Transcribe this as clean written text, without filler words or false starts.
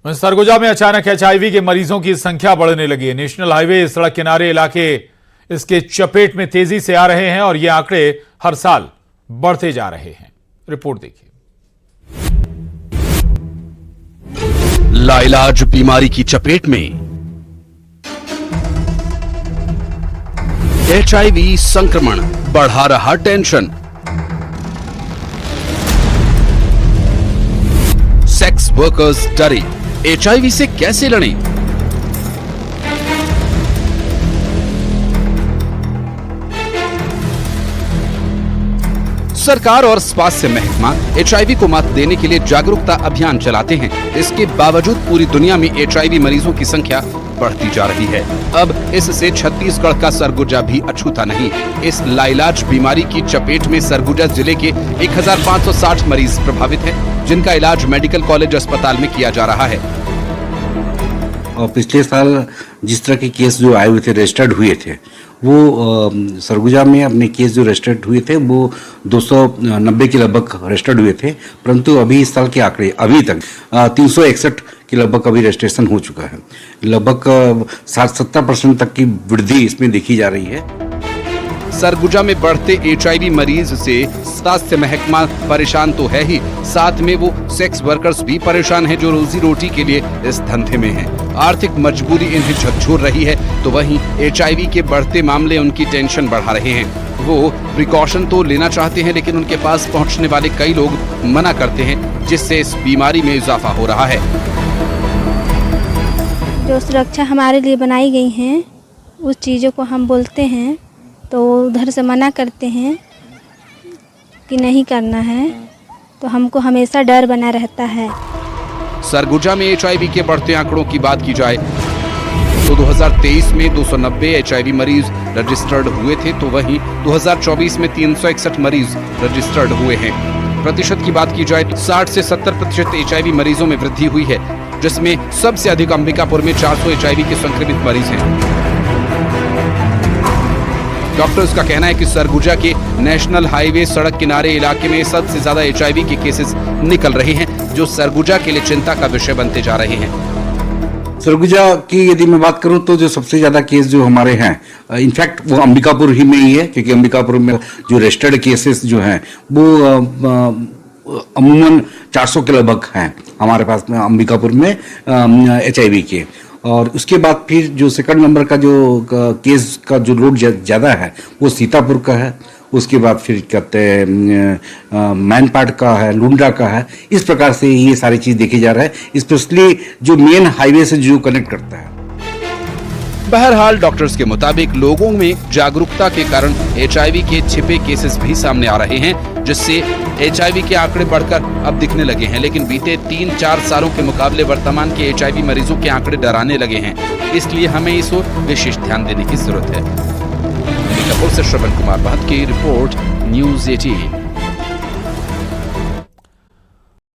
सरगुजा में अचानक एचआईवी के मरीजों की संख्या बढ़ने लगी है। नेशनल हाईवे सड़क किनारे इलाके इसके चपेट में तेजी से आ रहे हैं और ये आंकड़े हर साल बढ़ते जा रहे हैं। रिपोर्ट देखिए। लाइलाज बीमारी की चपेट में एचआईवी संक्रमण बढ़ा रहा टेंशन। सेक्स वर्कर्स डरे, एचआईवी से कैसे लड़ें? सरकार और स्वास्थ्य महकमा एचआईवी को मात देने के लिए जागरूकता अभियान चलाते हैं। इसके बावजूद पूरी दुनिया में एचआईवी मरीजों की संख्या बढ़ती जा रही है। अब इससे छत्तीसगढ़ का सरगुजा भी अछूता नहीं। इस लाइलाज बीमारी की चपेट में सरगुजा जिले के 1560 मरीज प्रभावित हैं, जिनका इलाज मेडिकल कॉलेज अस्पताल में किया जा रहा है। और पिछले साल जिस तरह के केस जो आए हुए थे, रजिस्टर्ड हुए थे, वो सरगुजा में अपने केस जो रजिस्टर्ड हुए थे वो 290 के लगभग रजिस्टर्ड हुए थे, परंतु अभी इस साल के आंकड़े अभी तक 361 के लगभग अभी रजिस्ट्रेशन हो चुका है। लगभग 60-70% तक की वृद्धि इसमें देखी जा रही है। सरगुजा में बढ़ते एचआईवी मरीज से स्वास्थ्य महकमा परेशान तो है ही, साथ में वो सेक्स वर्कर्स भी परेशान हैं जो रोजी रोटी के लिए इस धंधे में हैं। आर्थिक मजबूरी इन्हें झकझोर रही है, तो वहीं एचआईवी के बढ़ते मामले उनकी टेंशन बढ़ा रहे हैं। वो प्रिकॉशन तो लेना चाहते हैं, लेकिन उनके पास पहुंचने वाले कई लोग मना करते हैं, जिससे इस बीमारी में इजाफा हो रहा है। जो सुरक्षा हमारे लिए बनाई गई हैं, उस चीज़ों को हम बोलते हैं तो उधर से मना करते हैं कि नहीं करना है, तो हमको हमेशा डर बना रहता है। सरगुजा में एचआईवी के बढ़ते आंकड़ों की बात की जाए तो 2023 में 290 एचआईवी मरीज रजिस्टर्ड हुए थे, तो वहीं 2024 में 361 मरीज रजिस्टर्ड हुए हैं। प्रतिशत की बात की जाए तो 60 से 70% एचआईवी मरीजों में वृद्धि हुई है, जिसमें सबसे अधिक अंबिकापुर में 400 एचआईवी के संक्रमित मरीज हैं। डॉक्टर्स का कहना है कि सरगुजा के नेशनल हाईवे सड़क किनारे इलाके में सबसे ज्यादा एचआईवी के केसेस निकल रहे हैं, जो सरगुजा के लिए चिंता का विषय बनते जा रहे हैं। सरगुजा की यदि मैं बात करूं तो जो सबसे ज्यादा केस जो हमारे हैं, इनफैक्ट वो अंबिकापुर ही में ही है, क्योंकि अंबिकापुर में जो रजिस्टर्ड केसेस जो हैं वो अमूमन 400 के लगभग हैं हमारे पास में अंबिकापुर में एचआईवी के। और उसके बाद फिर जो सेकंड नंबर का जो केस का जो लोड ज़्यादा है वो सीतापुर का है। उसके बाद फिर कहते हैं मैनपाट का है, लुंड्रा का है। इस प्रकार से ये सारी चीज़ देखी जा रहा है, स्पेशली जो मेन हाईवे से जो कनेक्ट करता है। बहरहाल डॉक्टर्स के मुताबिक लोगों में जागरूकता के कारण एचआईवी के छिपे केसेस भी सामने आ रहे हैं, जिससे एचआईवी के आंकड़े बढ़कर अब दिखने लगे हैं। लेकिन बीते 3-4 सालों के मुकाबले वर्तमान के एचआईवी मरीजों के आंकड़े डराने लगे हैं, इसलिए हमें इस ओर विशेष ध्यान देने की जरूरत है। अंबिकापुर से श्रवण कुमार महत की रिपोर्ट, न्यूज़ 18।